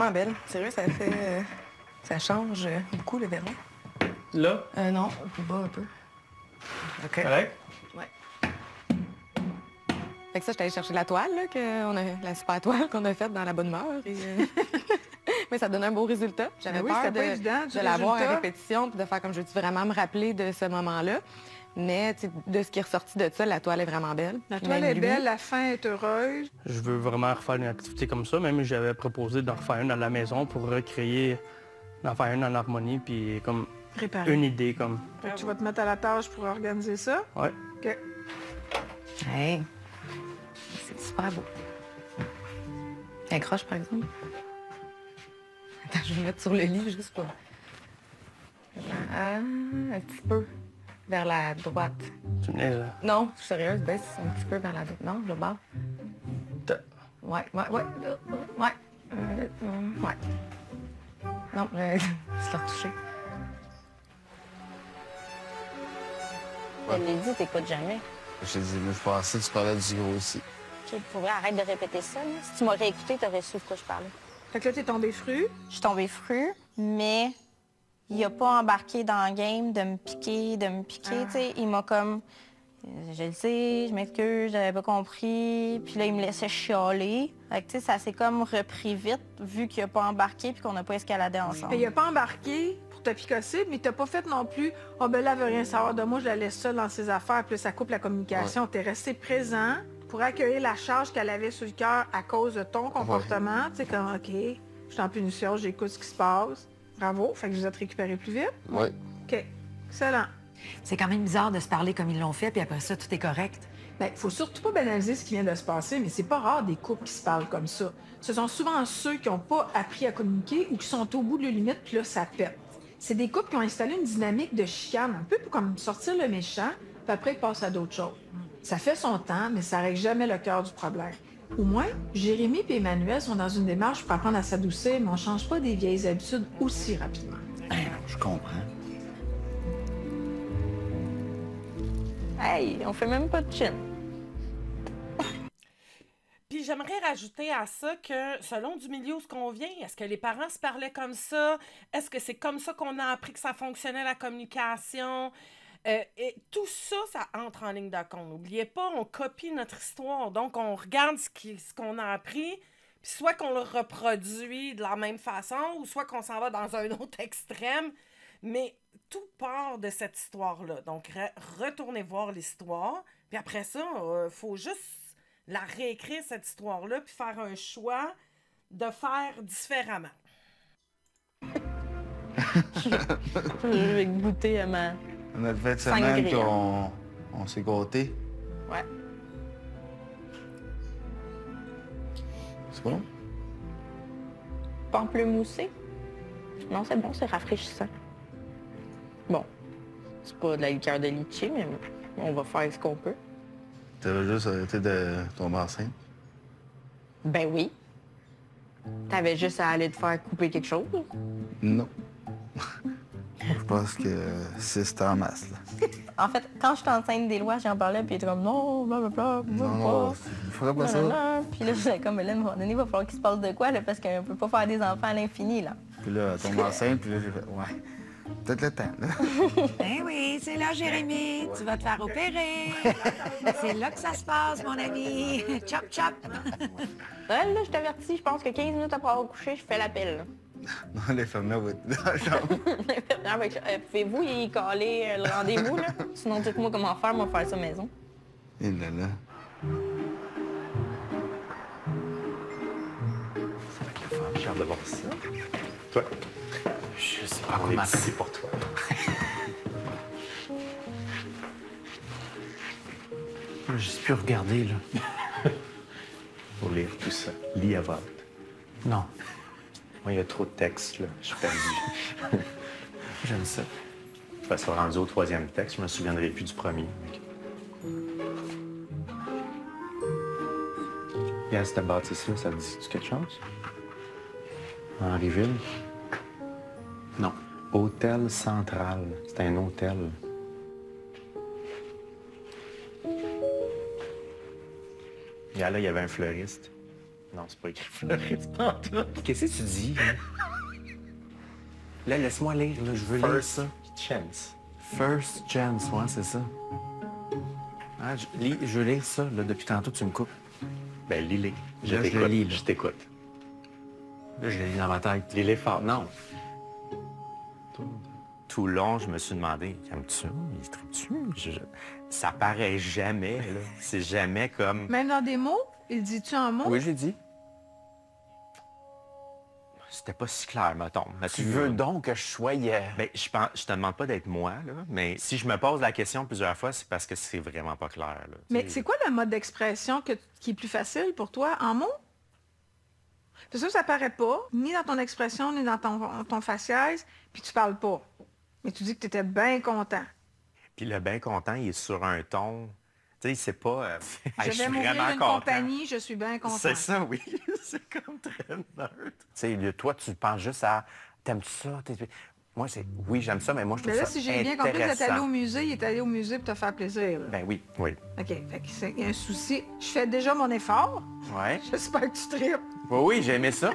vraiment belle. Sérieux, ça fait... ça change beaucoup, le verron. Là? Non, plus bas un peu. OK. Correct? Ouais. Fait que ça, j'étais allée chercher la toile, là, la super toile qu'on a faite dans la bonne humeur. Et, mais ça donnait un beau résultat. J'avais oui, peur c'était pas évident, de l'avoir à répétition puis de faire comme je veux vraiment me rappeler de ce moment-là. Mais de ce qui est ressorti de ça, la toile est vraiment belle. La toile est belle, la fin est heureuse. Je veux vraiment refaire une activité comme ça. Même j'avais proposé d'en refaire une à la maison pour recréer, d'en faire une en harmonie, puis comme Réparer. une idée comme. Fait que tu vas te mettre à la tâche pour organiser ça? Ouais. OK. Hey, c'est super beau. Elle croche, par exemple. Attends, je vais me mettre sur le lit juste pour... un petit peu vers la droite. Tu me niaises, hein? Non, je suis sérieuse, baisse un petit peu vers la droite. Non, je barre. Ouais. Ouais. Non, je l'ai retouché. Je l'ai dit, t'écoutes jamais. Je t'ai dit, mais je pensais que tu parlais du gros aussi. OK, pour vrai, arrête de répéter ça. Là. Si tu m'aurais écouté, t'aurais su de quoi je parlais. Fait que là, t'es tombée fru. Je suis tombée fru, mais il a pas embarqué dans le game de me piquer, tu sais. Il m'a comme... Je le sais, je m'excuse, j'avais pas compris. Puis là, il me laissait chialer. Fait que, tu sais, ça s'est comme repris vite, vu qu'il a pas embarqué puis qu'on n'a pas escaladé ensemble. Il a pas embarqué pour te picosser, mais t'as pas fait non plus « Ah, ben là, elle veut rien savoir de moi, je la laisse seule dans ses affaires. » Puis là, ça coupe la communication. T'es resté présent pour accueillir la charge qu'elle avait sur le cœur à cause de ton comportement. Tu sais, comme « OK, je suis en punition, j'écoute ce qui se passe. » Bravo. Fait que vous êtes récupéré plus vite. Oui. OK. Excellent. C'est quand même bizarre de se parler comme ils l'ont fait, puis après ça, tout est correct. Bien, faut surtout pas banaliser ce qui vient de se passer, mais c'est pas rare des couples qui se parlent comme ça. Ce sont souvent ceux qui n'ont pas appris à communiquer ou qui sont au bout de leurs limites, puis là, ça pète. C'est des couples qui ont installé une dynamique de chicane, un peu pour comme sortir le méchant, puis après, ils passent à d'autres choses. Ça fait son temps, mais ça règle jamais le cœur du problème. Au moins, Jérémy et Emmanuel sont dans une démarche pour apprendre à s'adoucir, mais on change pas des vieilles habitudes aussi rapidement. Je comprends. Hey, on fait même pas de chin. Puis j'aimerais rajouter à ça que selon du milieu où on vient, est-ce que les parents se parlaient comme ça? Est-ce que c'est comme ça qu'on a appris que ça fonctionnait la communication? Et tout ça, ça entre en ligne de compte. N'oubliez pas, on copie notre histoire. Donc, on regarde ce qu'on a appris, puis soit qu'on le reproduit de la même façon, ou soit qu'on s'en va dans un autre extrême. Mais tout part de cette histoire-là. Donc, retournez voir l'histoire. Puis après ça, faut juste la réécrire, cette histoire-là, puis faire un choix de faire différemment. Je vais goûter à ma... Notre fin de semaine Sangria. qu'on s'est gâtés. Ouais. C'est bon? Pamplemoussé? Non, c'est bon, c'est rafraîchissant. Bon, c'est pas de la liqueur de litchi, mais on va faire ce qu'on peut. T'avais juste arrêté de tomber enceinte. Ben oui. T'avais juste à aller te faire couper quelque chose. Non. Je pense que c'est c'était en masse, là. En fait, quand je suis enceinte des lois, j'en parlais, puis il était comme non, blablabla, Non, il faudrait pas ça. Puis là, j'étais comme, là, à un moment donné, il va falloir qu'il se passe de quoi, là, parce qu'on peut pas faire des enfants à l'infini, là. Puis là, elle tombe enceinte, puis là, j'ai fait, ouais. Peut-être le temps, là. Ben oui, c'est là, Jérémy. Tu vas te faire opérer. C'est là que ça se passe, mon ami. Chop, chop. Là, je t'avertis, je pense que 15 minutes après avoir couché, je fais l'appel, là. Non, l'infirmière va être dans la chambre. Pouvez-vous y caler le rendez-vous, là? Sinon, dites-moi comment faire, moi, faire ça maison. Et là, là. J'ai hâte de voir ça. Toi? Je sais pas On comment... est ici pour toi. Je sais plus regarder, là. Faut lire tout ça. Lis à voix haute. Non, Moi, il y a trop de textes, là. Je suis perdu. j'aime ça. Je vais se rendu au 3e texte. Je me souviendrai plus du premier. Regarde, cette bâtisse-là, ça te dit-tu quelque chose? Henryville? Non. Hôtel Central. C'est un hôtel. Regarde, là, il y avait un fleuriste. Non, c'est pas écrit fleuriste pantoute. Qu'est-ce que tu dis? Hein? Là, laisse-moi lire. Là, je veux lire ça. Chance. First chance, ouais, c'est ça. Ah, je veux lire ça, là, depuis tantôt, tu me coupes. Ben, lis-les. Là, je le lis, là. Je t'écoute. Là, je l'ai lis dans ma tête. Lis-les fort. Non. Tout le long, je me suis demandé, aimes-tu? Il tripe-tu? Ça paraît jamais, là. C'est jamais comme... Même dans des mots? Il dit-tu un mot? Oui, j'ai dit. C'était pas si clair, mettons. Tu veux donc que je sois... Ben, je te demande pas d'être moi, là, mais si je me pose la question plusieurs fois, c'est parce que c'est vraiment pas clair, là. Mais c'est quoi le mode d'expression qui est plus facile pour toi en mots? Parce que ça paraît pas, ni dans ton expression, ni dans ton faciès, puis tu parles pas. Mais tu dis que tu étais bien content. Puis le bien content, il est sur un ton... Tu sais, c'est pas... Je vais m'ouvrir une compagnie, je suis bien content. C'est ça, oui. C'est comme très neutre. Tu sais, toi, tu penses juste à... T'aimes-tu ça? Moi, c'est... Oui, j'aime ça, mais moi, je trouve Mais là, ça si j'ai bien compris, vous êtes allé au musée, il est allé au musée pour te faire plaisir. Là. Ben oui. Oui. OK. Fait qu'il y a un souci. Je fais déjà mon effort. Ouais. J'espère que tu tripes. Oui, j'ai aimé ça.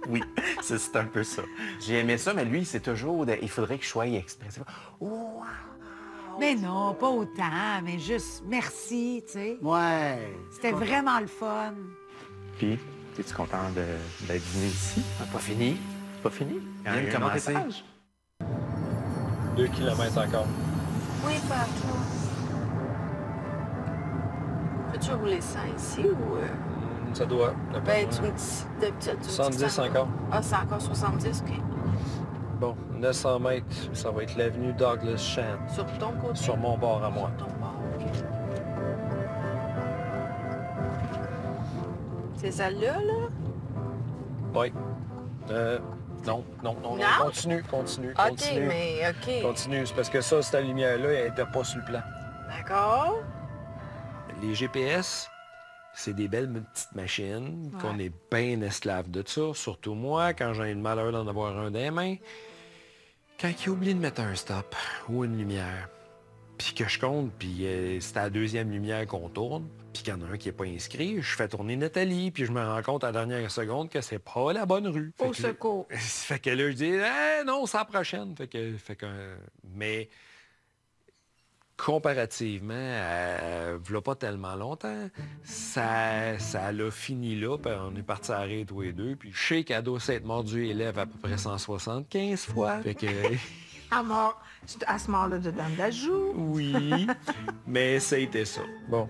Oui, c'est un peu ça. J'ai aimé ça, mais lui, c'est toujours... Il faudrait que je sois expressif. Oh, Mais non, pas autant, mais juste merci, tu sais. Ouais. C'était vraiment le fun. Puis, es-tu content d'être venu ici? pas fini. Pas fini? Il vient de commencer. 2 kilomètres encore. Oui, papa. Peux-tu rouler ça ici ou... Ça doit. Ben, tu me dis... D'habitude, tu me dis 70 encore. Ah, c'est encore 70, OK. Bon, 900 mètres, ça va être l'avenue Douglas Shan. Sur ton côté? Sur mon bord à moi. Sur ton bord, OK. C'est celle-là, là? Oui. Non. Non? Continue. OK, mais OK. Continue, c'est parce que ça, cette lumière-là, elle n'était pas sur le plan. D'accord. Les GPS, c'est des belles petites machines qu'on est bien esclaves de ça. Surtout moi, quand j'ai le malheur d'en avoir un des mains. Quand il oublie de mettre un stop ou une lumière, puis que je compte, puis c'est à la deuxième lumière qu'on tourne, puis qu'il y en a un qui n'est pas inscrit, je fais tourner Nathalie, puis je me rends compte à la dernière seconde que c'est pas la bonne rue. Au secours. Fait que là, je dis, non, c'est la prochaine. Mais comparativement à v'là pas tellement longtemps, ça l'a fini là, puis on est partis à arrêter tous les deux, puis je sais qu'à doit s'être mordu élève à peu près 175 fois. Fait que... À ce mort-là dedans de la joue. Oui, mais ça a été ça. Bon,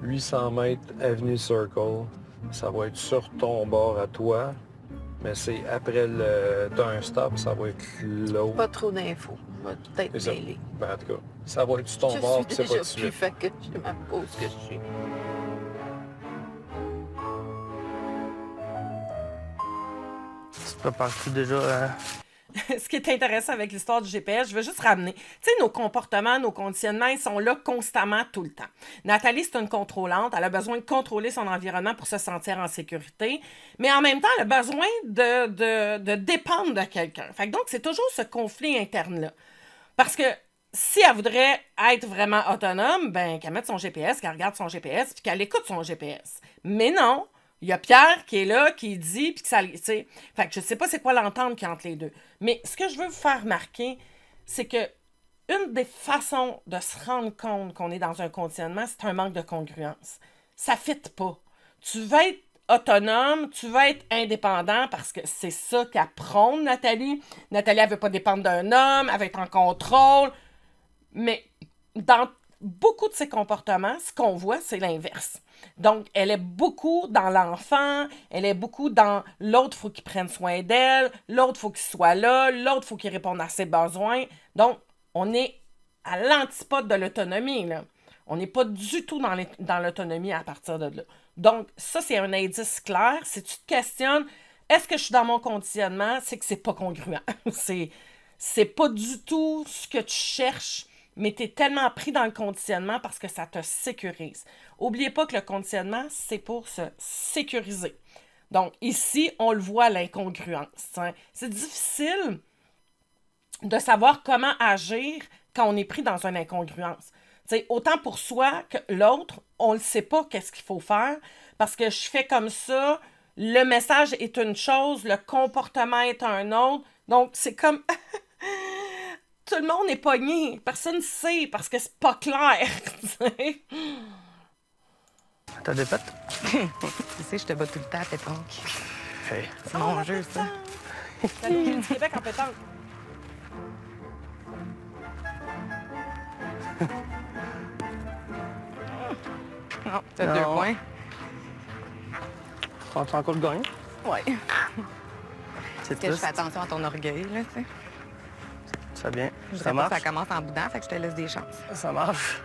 800 mètres, Avenue Circle, ça va être sur ton bord à toi, mais c'est après t'as un stop, ça va être l'autre. Pas trop d'infos. On va peut-être mêler. Ben, en tout cas, ça va être sur ton bord, puis c'est pas de suite. Je suis déjà plus fait que je ma pause que je suis. Tu prépares-tu déjà... Ce qui est intéressant avec l'histoire du GPS, je veux juste ramener, tu sais, nos comportements, nos conditionnements, ils sont là constamment, tout le temps. Nathalie, c'est une contrôlante. Elle a besoin de contrôler son environnement pour se sentir en sécurité. Mais en même temps, elle a besoin de dépendre de quelqu'un. Fait que donc, c'est toujours ce conflit interne-là. Parce que si elle voudrait être vraiment autonome, ben qu'elle mette son GPS, qu'elle regarde son GPS, puis qu'elle écoute son GPS. Mais non! Il y a Pierre qui est là, qui dit, puis que ça... Fait que je sais pas c'est quoi l'entente qu'il y a entre les deux. Mais ce que je veux vous faire remarquer, c'est que une des façons de se rendre compte qu'on est dans un conditionnement, c'est un manque de congruence. Ça ne fit pas. Tu veux être autonome, tu veux être indépendant parce que c'est ça qu'elle prône, Nathalie. Nathalie, elle veut pas dépendre d'un homme, elle veut être en contrôle. Mais dans beaucoup de ses comportements, ce qu'on voit, c'est l'inverse. Donc, elle est beaucoup dans l'enfant, elle est beaucoup dans l'autre, il faut qu'il prenne soin d'elle, l'autre, il faut qu'il soit là, l'autre, il faut qu'il réponde à ses besoins. Donc, on est à l'antipode de l'autonomie, là. On n'est pas du tout dans l'autonomie à partir de là. Donc, ça, c'est un indice clair. Si tu te questionnes, est-ce que je suis dans mon conditionnement, c'est que c'est pas congruent. c'est pas du tout ce que tu cherches, mais tu es tellement pris dans le conditionnement parce que ça te sécurise. N'oubliez pas que le conditionnement, c'est pour se sécuriser. Donc, ici, on le voit, l'incongruence. Hein. C'est difficile de savoir comment agir quand on est pris dans une incongruence. T'sais, autant pour soi que l'autre, on ne sait pas qu'est-ce qu'il faut faire parce que je fais comme ça, le message est une chose, le comportement est un autre. Donc, c'est comme... Tout le monde est pogné. Personne ne sait parce que c'est pas clair. T'as des pètes? Tu sais, je te bats tout le temps à pétanque. Hey. C'est mon jeu, ça. La Ligue du Québec en pétanque. Non, t'as 2 points. Prends-tu encore le gain? Ouais. C'est Parce que je fais attention à ton orgueil, là, tu sais. Ça vient. Je Ça voudrais pas marche. que ça commence en boudin, fait que je te laisse des chances. Ça marche.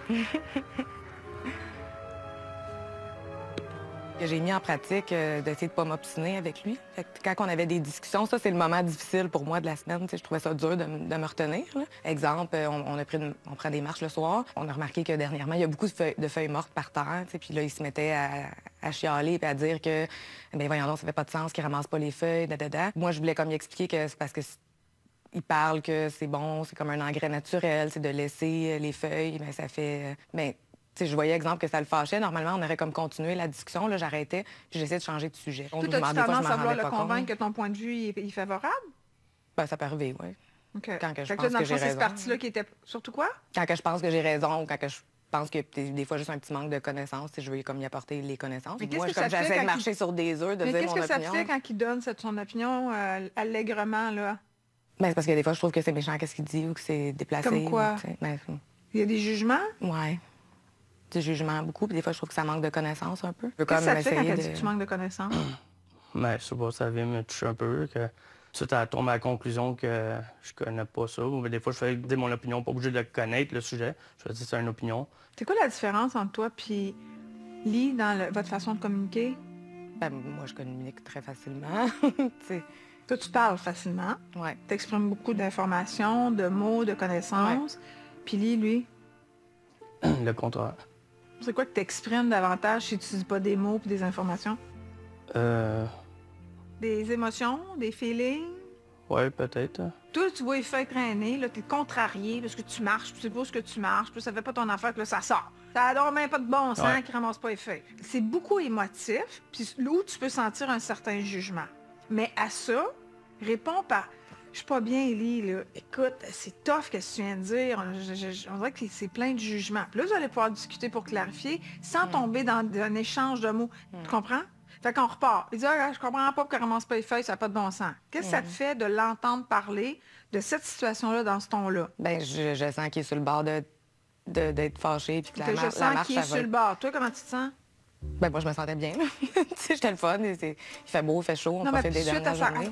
Que j'ai mis en pratique d'essayer de pas m'obstiner avec lui. Fait que quand on avait des discussions, ça, c'est le moment difficile pour moi de la semaine. Tu sais, je trouvais ça dur de me retenir, là. Exemple, on prend des marches le soir. On a remarqué que dernièrement, il y a beaucoup de feuilles mortes par terre. Tu sais, puis là, il se mettait à chialer et à dire que, ben voyons donc, ça fait pas de sens qu'il ramasse pas les feuilles, da. Moi, je voulais comme lui expliquer que c'est parce que il parle que c'est bon, c'est comme un engrais naturel, c'est de laisser les feuilles, mais ça fait... Mais, tu sais, je voyais, exemple, que ça le fâchait. Normalement, on aurait comme continué la discussion. Là, j'arrêtais, puis j'essayais de changer de sujet. Toi, as-tu tendance à vouloir le convaincre que ton point de vue est favorable? Ben, ça peut arriver, oui. OK. Quand que je Fait pense là, dans que le j'ai fond, c'est raison. cette partie-là qui était... Surtout quoi? Quand que je pense que j'ai raison ou quand que je pense que des fois, juste un petit manque de connaissances, je veux comme y apporter les connaissances. Mais Moi, qu'est-ce que comme ça te fait j'essaie de quand marcher sur des œufs, de Mais dire qu'est-ce mon que ça te opinion. fait quand il donne son opinion allègrement, là? Ben, c'est parce que des fois, je trouve que c'est méchant qu'est-ce qu'il dit ou que c'est déplacé. Comme quoi? Il y a des jugements? Ouais. Du jugement beaucoup, puis des fois, je trouve que ça manque de connaissances un peu. Je veux Qu'est-ce que ça te fait quand essayer elle dit que tu manques de connaissances? Mais je sais pas, ça vient me toucher un peu. Que ça, t'as tombé à la conclusion que je connais pas ça. Ou des fois, je fais dire mon opinion, pas obligé de connaître le sujet. Je fais dire c'est une opinion. C'est quoi la différence entre toi et Lee dans votre façon de communiquer? Ben, moi, je communique très facilement. T'sais. Toi, tu parles facilement. Ouais. Tu exprimes beaucoup d'informations, de mots, de connaissances. Puis Lee, lui? Le contraire. C'est quoi que tu exprimes davantage si tu dis pas des mots et des informations? Des émotions, des feelings? Ouais, peut-être. Toi, tu vois les feuilles traîner, là, t'es contrarié parce que tu marches, tu sais pas ce que tu marches, puis ça fait pas ton affaire que là, ça sort. Ça a donc même pas de bon sens qui ramasse pas les feuilles. C'est beaucoup émotif, puis où tu peux sentir un certain jugement. Mais à ça, réponds par « Je suis pas bien, Élie, là. Écoute, c'est tough ce que tu viens de dire. On dirait que c'est plein de jugements. » Puis là, vous allez pouvoir discuter pour clarifier sans tomber dans un échange de mots. Tu comprends? Fait qu'on repart. Il dit ah, « Je comprends pas qu'elle ramasse pas les feuilles, ça n'a pas de bon sens. » Qu'est-ce que ça te fait de l'entendre parler de cette situation-là dans ce ton-là? Ben, je sens qu'il est sur le bord d'être fâché. Puis que la je sens qu'il est sur le bord. Toi, comment tu te sens? Ben, moi, je me sentais bien. Tu sais, j'étais le fun. Il fait beau, il fait chaud. On profite des dernières journées.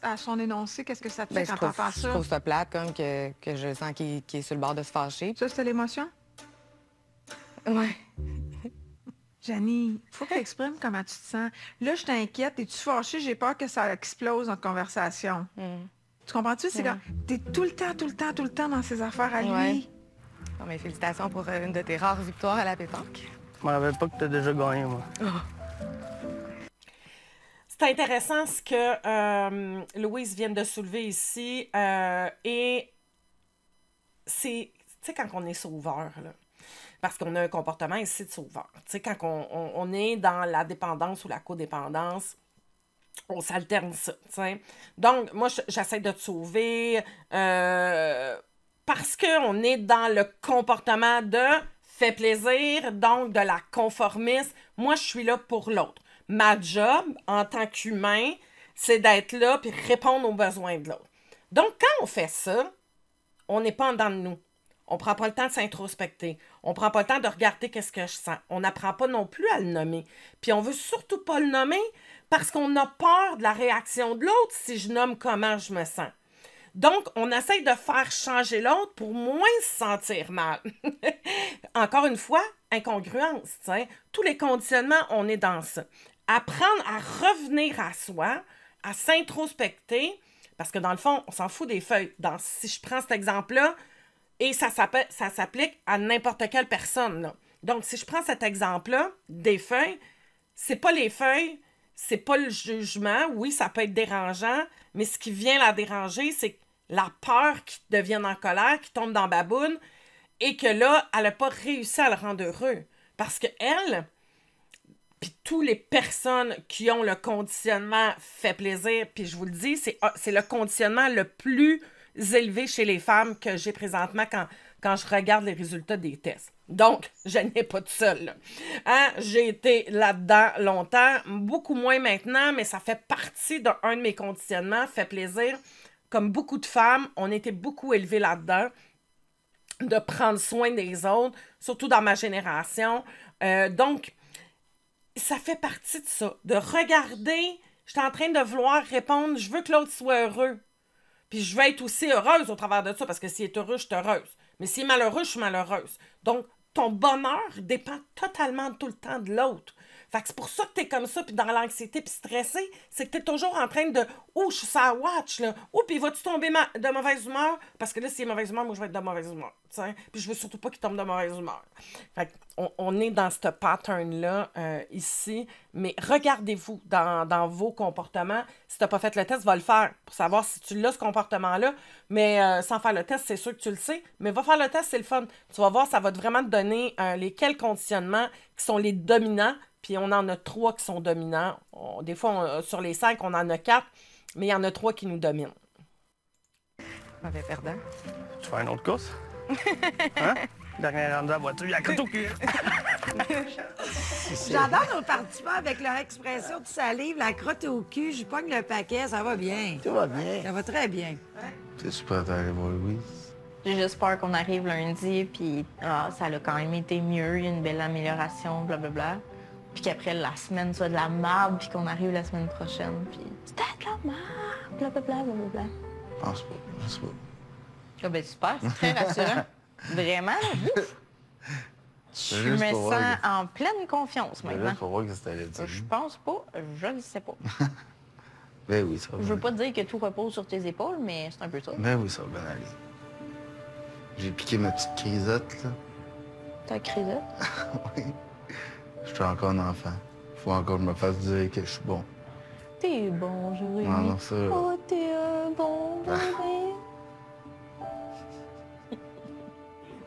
À son énoncé, qu'est-ce que ça te fait Ben, quand t'entends ça? Je trouve ça plate, comme que je sens qu'il est sur le bord de se fâcher. Ça, c'était l'émotion? Ouais. Janie, faut que tu exprimes comment tu te sens. Là, je t'inquiète. Es-tu fâchée? J'ai peur que ça explose notre conversation. Tu comprends-tu? C'est quand t'es tout le temps dans ses affaires à lui. Bon, mais félicitations pour une de tes rares victoires à la pétanque. Je me rappelle pas que t'as déjà gagné, moi. C'est intéressant ce que Louise vient de soulever ici. Et c'est, tu sais, quand on est sauveur, là, parce qu'on a un comportement ici de sauveur. Tu sais, quand on est dans la dépendance ou la codépendance, on s'alterne ça, tu sais. Donc, moi, j'essaie de te sauver parce qu'on est dans le comportement de fait plaisir, donc de la conformisme. Moi, je suis là pour l'autre. Ma job, en tant qu'humain, c'est d'être là puis répondre aux besoins de l'autre. Donc, quand on fait ça, on n'est pas en dedans de nous. On prend pas le temps de s'introspecter. On prend pas le temps de regarder qu'est-ce que je sens. On n'apprend pas non plus à le nommer. Puis on veut surtout pas le nommer parce qu'on a peur de la réaction de l'autre si je nomme comment je me sens. Donc, on essaye de faire changer l'autre pour moins se sentir mal. Encore une fois, incongruence. T'sais. Tous les conditionnements, on est dans ça. Apprendre à revenir à soi, à s'introspecter, parce que dans le fond, on s'en fout des feuilles. Si je prends cet exemple-là, et ça s'applique à n'importe quelle personne. Là. Donc, si je prends cet exemple-là, des feuilles, c'est pas les feuilles, c'est pas le jugement. Oui, ça peut être dérangeant, mais ce qui vient la déranger, c'est la peur qui devienne en colère, qui tombe dans baboune, et que là, elle n'a pas réussi à le rendre heureux. Parce qu'elle, Puis toutes les personnes qui ont le conditionnement fait plaisir, puis je vous le dis, c'est le conditionnement le plus élevé chez les femmes que j'ai présentement quand je regarde les résultats des tests. Donc, je n'ai pas de seule. Là. Hein? J'ai été là-dedans longtemps, beaucoup moins maintenant, mais ça fait partie d'un de mes conditionnements, fait plaisir. Comme beaucoup de femmes, on était beaucoup élevées là-dedans, de prendre soin des autres, surtout dans ma génération. Donc, ça fait partie de ça, de regarder, je suis en train de vouloir répondre, je veux que l'autre soit heureux. Puis je veux être aussi heureuse au travers de ça, parce que s'il est heureux, je suis heureuse. Mais s'il est malheureux, je suis malheureuse. Donc, ton bonheur dépend totalement tout le temps de l'autre. Fait que c'est pour ça que t'es comme ça, puis dans l'anxiété, puis stressé, c'est que t'es toujours en train de « Oh, je suis sur la watch, là. Oh, puis vas-tu tomber de mauvaise humeur? » Parce que là, s'il est mauvaise humeur, moi, je vais être de mauvaise humeur. T'sais? Puis je veux surtout pas qu'il tombe de mauvaise humeur. Fait on est dans ce pattern-là ici, mais regardez-vous dans vos comportements. Si t'as pas fait le test, va le faire pour savoir si tu l'as, ce comportement-là. Mais sans faire le test, c'est sûr que tu le sais. Mais va faire le test, c'est le fun. Tu vas voir, ça va vraiment te donner lesquels conditionnements qui sont les dominants. Puis on en a 3 qui sont dominants. Des fois, sur les 5, on en a 4, mais il y en a 3 qui nous dominent. Mauvais perdant. Tu fais une autre course? Hein? Dernier rendu à la voiture, il y a crotte au cul. J'adore nos participants avec leur expression de salive, la crotte au cul, je pogne le paquet, ça va bien. Tout va bien. Ça va très bien. T'es-tu prête à aller voir Louise? J'ai juste peur qu'on arrive lundi, puis ça a quand même été mieux, il y a une belle amélioration, blablabla. Puis qu'après la semaine soit de la merde, puis qu'on arrive la semaine prochaine, puis c'était de la merde, blablabla, blablabla. Je pense pas, je sais pas. Ah ben super, c'est très rassurant. Vraiment, là, ouf. Je me sens en pleine confiance maintenant. Faut voir que ça allait dire. Je pense pas, je ne sais pas. Ben oui, ça va. Je veux pas te dire que tout repose sur tes épaules, mais c'est un peu ça. Ben oui, ça va bien aller. J'ai piqué ma petite crisette, là. Ta crisette? Oui. Je suis encore un enfant. Faut encore que je me fasse dire que je suis bon. T'es bon, Jérémy. Non, ça... Oh, t'es un bon bébé.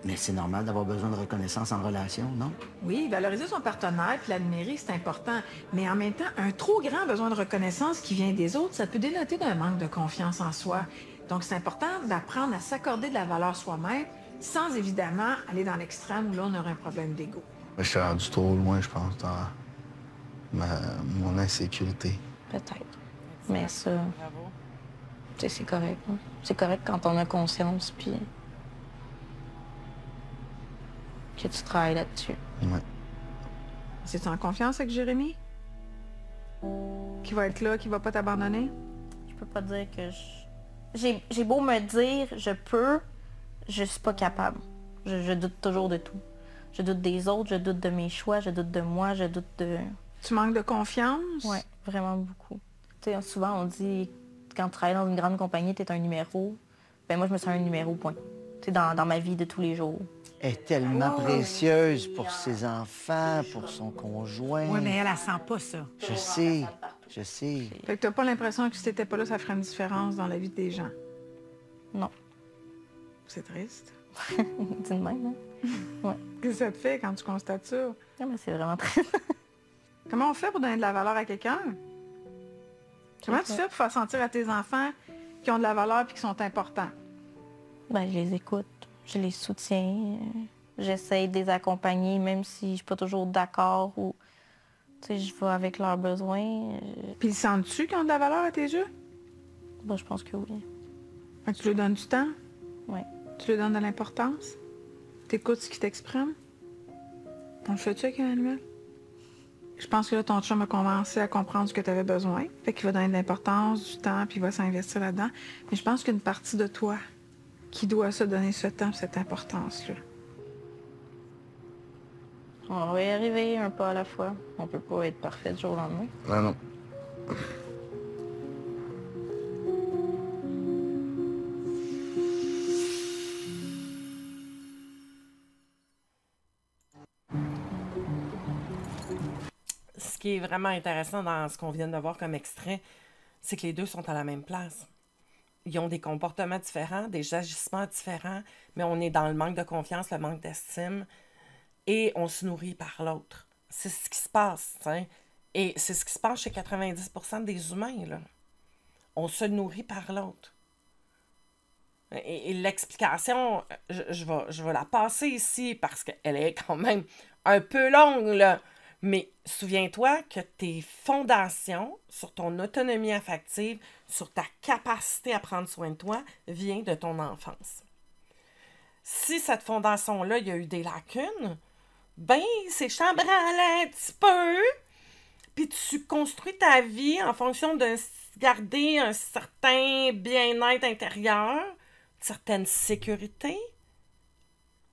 Mais c'est normal d'avoir besoin de reconnaissance en relation, non? Oui, valoriser son partenaire puis l'admirer, c'est important. Mais en même temps, un trop grand besoin de reconnaissance qui vient des autres, ça peut dénoter d'un manque de confiance en soi. Donc, c'est important d'apprendre à s'accorder de la valeur soi-même sans évidemment aller dans l'extrême où là, on aurait un problème d'ego. Je suis rendu trop loin, je pense, dans mon insécurité. Peut-être. Mais ça, tu sais, c'est correct. Hein? C'est correct quand on a conscience, puis que tu travailles là-dessus. Ouais. C'est-tu en confiance avec Jérémy? Qui va être là, qui va pas t'abandonner? Je peux pas dire que j'ai beau me dire, je peux, je suis pas capable. Je doute toujours de tout. Je doute des autres, je doute de mes choix, je doute de moi, je doute de... Tu manques de confiance? Oui, vraiment beaucoup. Tu sais, souvent on dit, quand tu travailles dans une grande compagnie, tu es un numéro. Ben moi, je me sens un numéro, point. Tu sais, dans ma vie de tous les jours. Elle est tellement précieuse pour ses enfants, pour son conjoint. Oui, mais elle sent pas ça. Je sais, je sais. Fait que t'as pas l'impression que si t'étais pas là, ça ferait une différence dans la vie des gens? Non. C'est triste. Dis de même, hein? Ouais. Qu'est-ce que ça te fait quand tu constates ça? Non, mais c'est vraiment triste. Comment on fait pour donner de la valeur à quelqu'un? Comment tu fais pour faire sentir à tes enfants qui ont de la valeur et qui sont importants? Ben, je les écoute, je les soutiens, j'essaie de les accompagner, même si je suis pas toujours d'accord ou, tu sais, je vais avec leurs besoins. Puis ils sentent-tu qu'ils ont de la valeur à tes yeux? Ben, je pense que oui. Fait que tu leur donnes du temps? Oui. Tu leur donnes de l'importance? T'écoutes ce qu'ils t'expriment? On le fait-tu avec un annuel? Je pense que là, ton chum a commencé à comprendre ce que tu avais besoin. Fait qu'il va donner de l'importance, du temps, puis il va s'investir là-dedans. Mais je pense qu'une partie de toi qui doit se donner ce temps, cette importance-là. On va y arriver un pas à la fois. On peut pas être parfait du jour au lendemain. Non, non. Ce qui est vraiment intéressant dans ce qu'on vient de voir comme extrait, c'est que les deux sont à la même place. Ils ont des comportements différents, des agissements différents, mais on est dans le manque de confiance, le manque d'estime, et on se nourrit par l'autre. C'est ce qui se passe, t'sais. Et c'est ce qui se passe chez 90% des humains, là. On se nourrit par l'autre. Et l'explication, je vais la passer ici parce qu'elle est quand même un peu longue, là. Mais souviens-toi que tes fondations sur ton autonomie affective, sur ta capacité à prendre soin de toi, vient de ton enfance. Si cette fondation-là, il y a eu des lacunes, ben, c'est chambranlant un petit peu, puis tu construis ta vie en fonction de garder un certain bien-être intérieur, une certaine sécurité.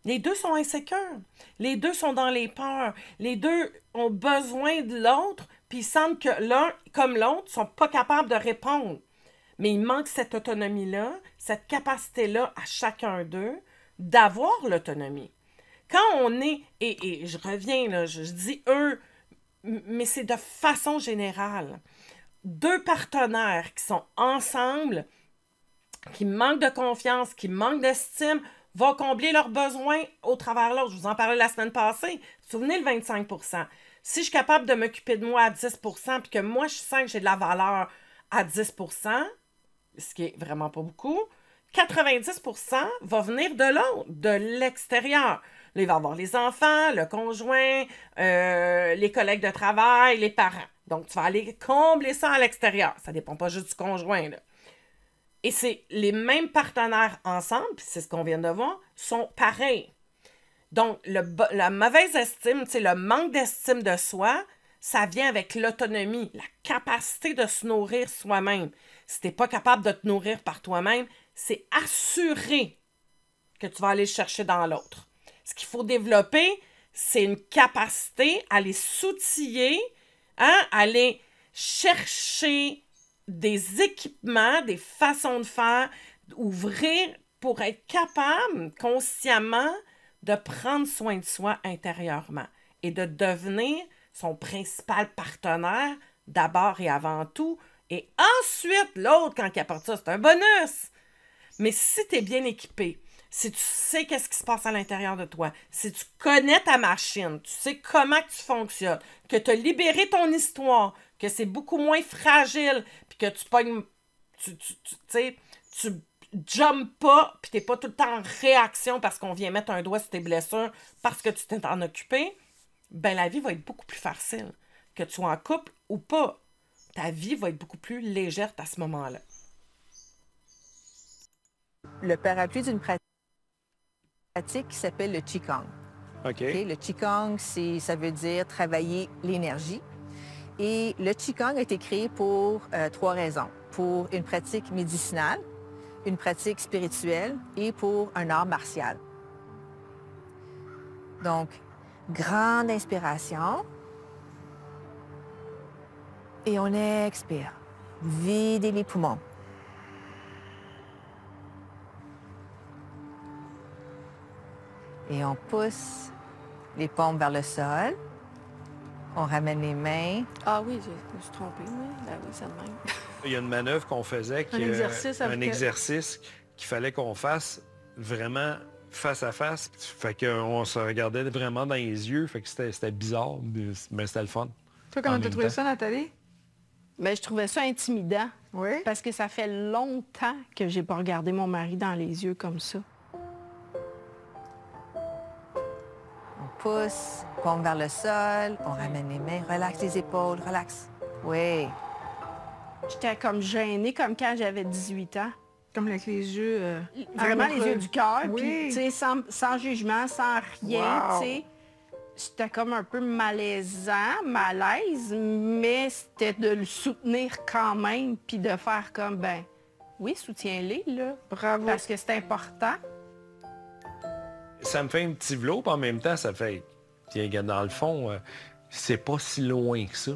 Les deux sont insécures. Les deux sont dans les peurs. Les deux ont besoin de l'autre, puis il semble que l'un comme l'autre ne sont pas capables de répondre. Mais il manque cette autonomie-là, cette capacité-là à chacun d'eux d'avoir l'autonomie. Quand on est, et je reviens, là, je dis eux, mais c'est de façon générale, deux partenaires qui sont ensemble, qui manquent de confiance, qui manquent d'estime, vont combler leurs besoins au travers de l'autre. Je vous en parlais la semaine passée. Souvenez le 25%. Si je suis capable de m'occuper de moi à 10%, puis que moi, je sens que j'ai de la valeur à 10%, ce qui est vraiment pas beaucoup, 90% va venir de l'autre, de l'extérieur. Là, il va y avoir les enfants, le conjoint, les collègues de travail, les parents. Donc, tu vas aller combler ça à l'extérieur. Ça ne dépend pas juste du conjoint, là. Et c'est les mêmes partenaires ensemble, puis c'est ce qu'on vient de voir, sont pareils. Donc, la mauvaise estime, le manque d'estime de soi, ça vient avec l'autonomie, la capacité de se nourrir soi-même. Si tu n'es pas capable de te nourrir par toi-même, c'est assuré que tu vas aller le chercher dans l'autre. Ce qu'il faut développer, c'est une capacité à aller s'outiller, à aller chercher des équipements, des façons de faire, ouvrir pour être capable consciemment de prendre soin de soi intérieurement et de devenir son principal partenaire d'abord et avant tout. Et ensuite, l'autre, quand il apporte ça, c'est un bonus. Mais si tu es bien équipé, si tu sais qu'est-ce qui se passe à l'intérieur de toi, si tu connais ta machine, tu sais comment tu fonctionnes, que tu as libéré ton histoire, que c'est beaucoup moins fragile, puis que tu pognes, tu jumpes pas, puis tu n'es pas tout le temps en réaction parce qu'on vient mettre un doigt sur tes blessures parce que tu t'es en occupé, ben la vie va être beaucoup plus facile. Que tu sois en couple ou pas, ta vie va être beaucoup plus légère à ce moment-là. Le parapluie d'une pratique qui s'appelle le Qigong. Okay? Le Qigong, ça veut dire travailler l'énergie. Et le Qigong a été créé pour 3 raisons. Pour une pratique médicinale, une pratique spirituelle et pour un art martial. Donc, grande inspiration. Et on expire. Videz les poumons. Et on pousse les paumes vers le sol. On ramène les mains. Ah oui, je me suis trompée. Oui, c'est le même. Il y a une manœuvre qu'on faisait, un exercice qu'il fallait qu'on fasse vraiment face à face. Fait qu'on se regardait vraiment dans les yeux. Fait que c'était bizarre, mais c'était le fun. Toi, comment t'as trouvé ça, Nathalie? Bien, je trouvais ça intimidant. Oui? Parce que ça fait longtemps que j'ai pas regardé mon mari dans les yeux comme ça. On pousse, paume vers le sol, on ramène les mains, relaxe les épaules, relaxe. Oui. J'étais comme gênée, comme quand j'avais 18 ans. Comme avec les yeux... Vraiment les yeux du cœur, oui. Puis, tu sais, sans jugement, sans rien, wow. Tu sais. C'était comme un peu malaisant, malaise, mais c'était de le soutenir quand même, puis de faire comme, ben, oui, soutiens-les, là. Bravo. Parce que c'est important. Ça me fait un petit vlot, puis en même temps, ça fait, tiens, dans le fond, c'est pas si loin que ça,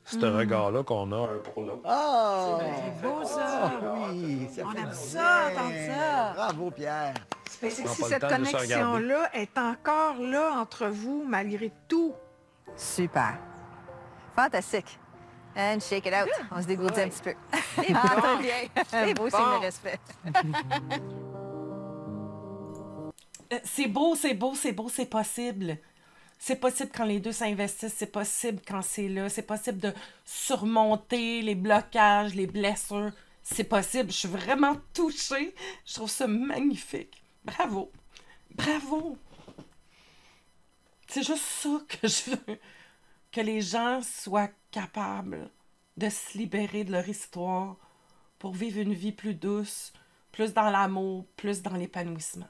ce regard-là qu'on a un pour l'autre. Oh! C'est beau, ça! Oui! On aime ça, entendre ça! Bravo, Pierre! Mais c'est que si cette connexion-là est encore là entre vous, malgré tout. Super. Fantastique. And shake it out. On se dégourdit un petit peu. C'est bon. Un beau signe de respect. C'est beau, c'est beau, c'est beau, c'est possible. C'est possible quand les deux s'investissent, c'est possible quand c'est là, c'est possible de surmonter les blocages, les blessures. C'est possible. Je suis vraiment touchée. Je trouve ça magnifique. Bravo. Bravo. C'est juste ça que je veux. Que les gens soient capables de se libérer de leur histoire pour vivre une vie plus douce, plus dans l'amour, plus dans l'épanouissement.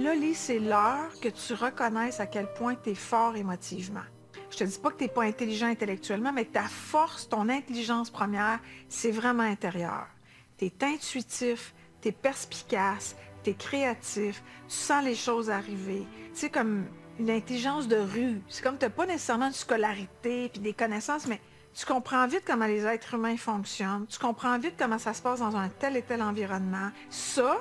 Là, Lise, c'est l'heure que tu reconnaisses à quel point tu es fort émotivement. Je te dis pas que tu n'es pas intelligent intellectuellement, mais ta force, ton intelligence première, c'est vraiment intérieur. Tu es intuitif, tu es perspicace, tu es créatif, tu sens les choses arriver. Tu sais, comme une intelligence de rue. C'est comme tu n'as pas nécessairement une scolarité puis des connaissances, mais tu comprends vite comment les êtres humains fonctionnent. Tu comprends vite comment ça se passe dans un tel et tel environnement. Ça,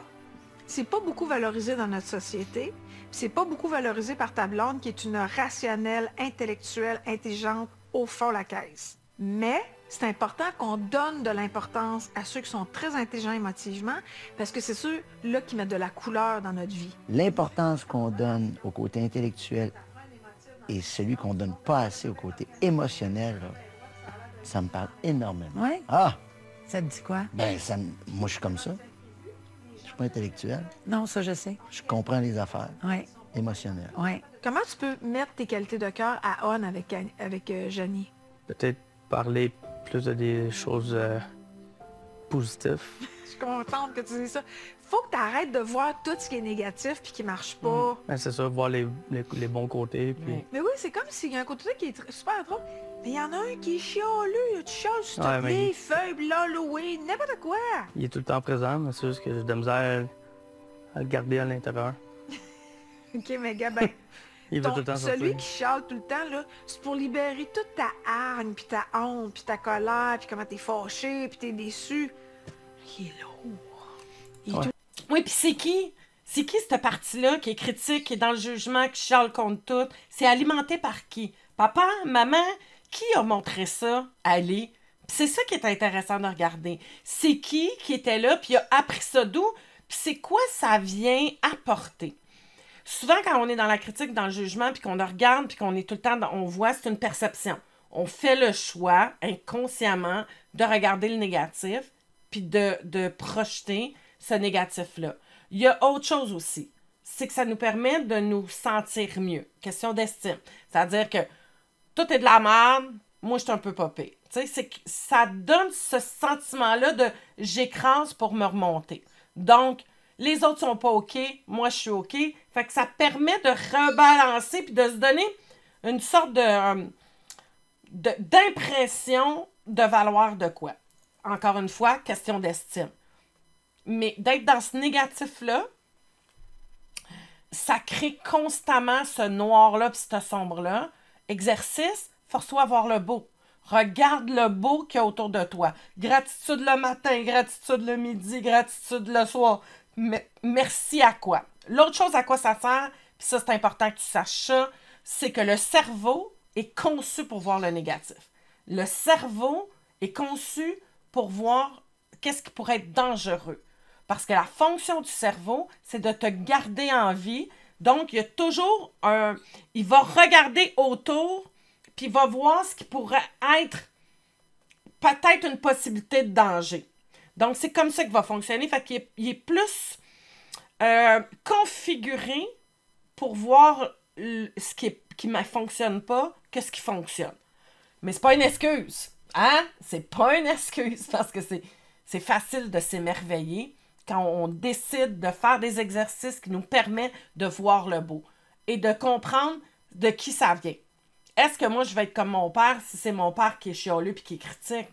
c'est pas beaucoup valorisé dans notre société. C'est pas beaucoup valorisé par ta blonde qui est une rationnelle, intellectuelle, intelligente, au fond la caisse. Mais c'est important qu'on donne de l'importance à ceux qui sont très intelligents émotivement parce que c'est ceux-là qui mettent de la couleur dans notre vie. L'importance qu'on donne au côté intellectuel et celui qu'on donne pas assez au côté émotionnel, là, ça me parle énormément. Oui? Ah! Ça te dit quoi? Ben, moi, je suis comme ça. Je suis pas intellectuel. Non, ça, je sais. Je comprends les affaires. Oui. Émotionnelles. Oui. Comment tu peux mettre tes qualités de cœur à on avec Janie? Peut-être parler plus de des choses positives. Je suis contente que tu dises ça. Faut que tu arrêtes de voir tout ce qui est négatif puis qui marche pas. Ben, c'est ça, voir les bons côtés. Puis... Mais oui, c'est comme s'il y a un côté qui est super drôle. Mais il y en a un qui est chialeux. Tu chiales sur toutes les feuilles, l'Halloween, n'importe quoi. Il est tout le temps présent, mais c'est juste que j'ai de la misère à le garder à l'intérieur. OK, mais gars, ben, il veut tout le temps celui sortir. qui chiale tout le temps, là, c'est pour libérer toute ta hargne, puis ta honte, puis ta colère, puis comment t'es fâché, puis t'es déçu. Il est lourd. Oui, puis c'est qui? C'est qui cette partie-là qui est critique, qui est dans le jugement, qui chiale contre tout? C'est alimenté par qui? Papa? Maman? Qui a montré ça? Ali? Puis c'est ça qui est intéressant de regarder. C'est qui était là, puis a appris ça d'où? Puis c'est quoi ça vient apporter? Souvent, quand on est dans la critique, dans le jugement, puis qu'on regarde, puis qu'on est tout le temps, on voit, c'est une perception. On fait le choix, inconsciemment, de regarder le négatif, puis de projeter ce négatif-là. Il y a autre chose aussi. C'est que ça nous permet de nous sentir mieux. Question d'estime. C'est-à-dire que tout est de la merde, moi, je suis un peu popée. Tu sais, c'est que ça donne ce sentiment-là de j'écrase pour me remonter. Donc, les autres sont pas OK, moi, je suis OK. Fait que ça permet de rebalancer puis de se donner une sorte d'impression de valoir de quoi. Encore une fois, question d'estime. Mais d'être dans ce négatif-là, ça crée constamment ce noir-là puis ce sombre-là. Exercice, force-toi à voir le beau. Regarde le beau qu'il y a autour de toi. Gratitude le matin, gratitude le midi, gratitude le soir. Merci à quoi? L'autre chose à quoi ça sert, puis ça c'est important que tu saches ça, c'est que le cerveau est conçu pour voir le négatif. Le cerveau est conçu pour voir qu'est-ce qui pourrait être dangereux. Parce que la fonction du cerveau, c'est de te garder en vie. Donc, il y a toujours il va regarder autour, puis il va voir ce qui pourrait être peut-être une possibilité de danger. Donc, c'est comme ça qu'il va fonctionner. Fait qu'il est plus configuré pour voir ce qui ne fonctionne pas que ce qui fonctionne. Mais c'est pas une excuse. Hein? C'est pas une excuse parce que c'est facile de s'émerveiller quand on décide de faire des exercices qui nous permettent de voir le beau et de comprendre de qui ça vient. Est-ce que moi, je vais être comme mon père si c'est mon père qui est chialeux et qui est critique?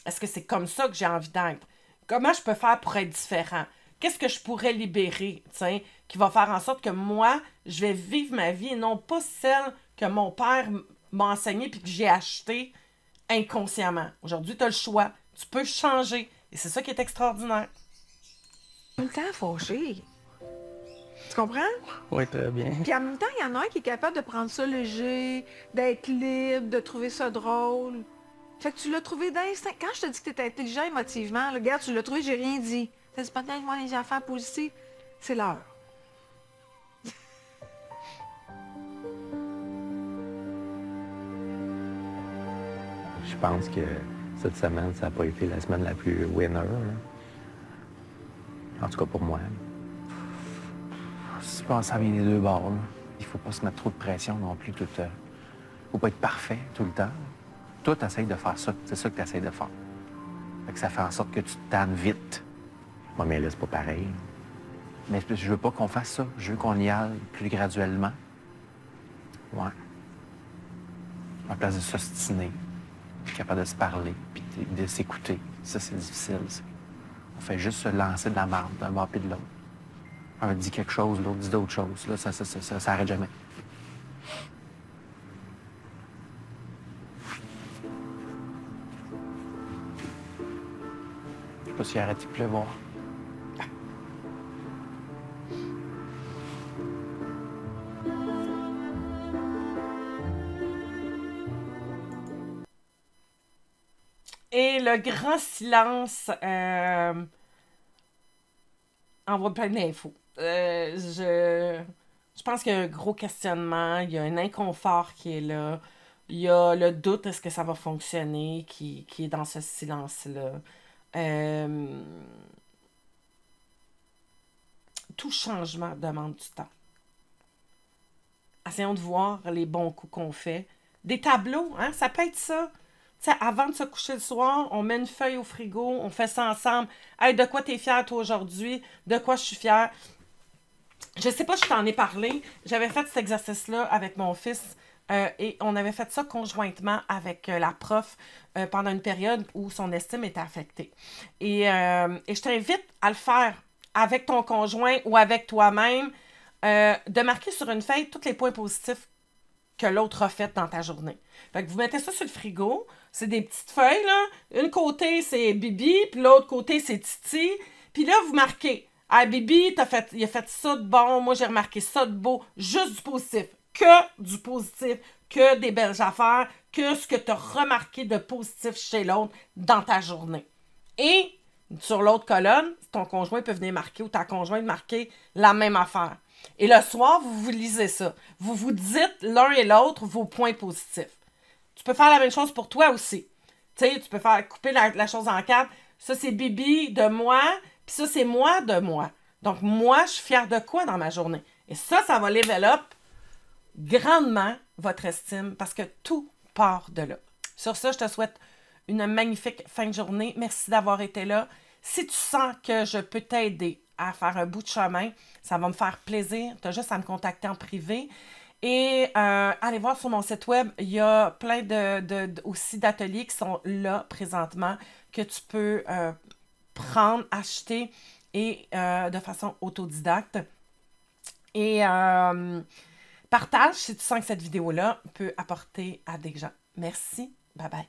Est-ce que c'est comme ça que j'ai envie d'être? Comment je peux faire pour être différent? Qu'est-ce que je pourrais libérer, qui va faire en sorte que moi, je vais vivre ma vie et non pas celle que mon père m'a enseignée puis que j'ai achetée inconsciemment. Aujourd'hui, tu as le choix. Tu peux changer. Et c'est ça qui est extraordinaire. Tout le temps fâché. Tu comprends? Oui, très bien. Puis en même temps, il y en a un qui est capable de prendre ça léger, d'être libre, de trouver ça drôle. Fait que tu l'as trouvé d'instinct. Quand je te dis que tu étais intelligent émotivement, là, regarde, tu l'as trouvé, j'ai rien dit. T'as dit peut-être moi les affaires positives. C'est l'heure. Je pense que cette semaine, ça n'a pas été la semaine la plus winner. Là. En tout cas pour moi. Je pense que ça vient des deux bords. Là. Il faut pas se mettre trop de pression non plus. Faut pas être parfait tout le temps. Toi, tu essaies de faire ça. C'est ça que tu essaies de faire. Fait que ça fait en sorte que tu te tannes vite. Moi, mais là, c'est pas pareil. Mais je veux pas qu'on fasse ça. Je veux qu'on y aille plus graduellement. Ouais. En place de s'ostiner, puis capable de se parler, puis de s'écouter. Ça, c'est difficile. On fait juste se lancer de la marde d'un bord puis de l'autre. Un dit quelque chose, l'autre dit d'autres choses. Là, ça arrête jamais. Je sais pas s'il a arrêté de pleuvoir. Et le grand silence envoie plein d'infos. Je pense qu'il y a un gros questionnement, il y a un inconfort qui est là, il y a le doute, est-ce que ça va fonctionner, qui est dans ce silence-là. Tout changement demande du temps. Essayons de voir les bons coups qu'on fait. Des tableaux, hein, ça peut être ça. T'sais, avant de se coucher le soir, on met une feuille au frigo, on fait ça ensemble. Hey, de quoi t'es fière, toi, aujourd'hui? De quoi je suis fière? Je sais pas si je t'en ai parlé. J'avais fait cet exercice-là avec mon fils et on avait fait ça conjointement avec la prof pendant une période où son estime était affectée. Et je t'invite à le faire avec ton conjoint ou avec toi-même, de marquer sur une feuille tous les points positifs que l'autre a fait dans ta journée. Fait que vous mettez ça sur le frigo, c'est des petites feuilles, là. Une côté, c'est Bibi, puis l'autre côté, c'est Titi. Puis là, vous marquez, « Ah, Bibi, il a fait ça de bon, moi j'ai remarqué ça de beau. » Juste du positif. Que du positif, que des belles affaires, que ce que tu as remarqué de positif chez l'autre dans ta journée. Et sur l'autre colonne, ton conjoint peut venir marquer ou ta conjointe marquer la même affaire. Et le soir, vous lisez ça. Vous vous dites l'un et l'autre vos points positifs. Tu peux faire la même chose pour toi aussi. Tu sais, tu peux faire couper la chose en quatre. Ça, c'est Bibi de moi, puis ça, c'est moi de moi. Donc, moi, je suis fière de quoi dans ma journée? Et ça va level up grandement votre estime parce que tout part de là. Sur ça, je te souhaite une magnifique fin de journée. Merci d'avoir été là. Si tu sens que je peux t'aider à faire un bout de chemin, ça va me faire plaisir. Tu as juste à me contacter en privé. Et allez voir sur mon site web, il y a plein aussi d'ateliers qui sont là présentement que tu peux prendre, acheter et de façon autodidacte. Et partage si tu sens que cette vidéo-là peut apporter à des gens. Merci. Bye bye.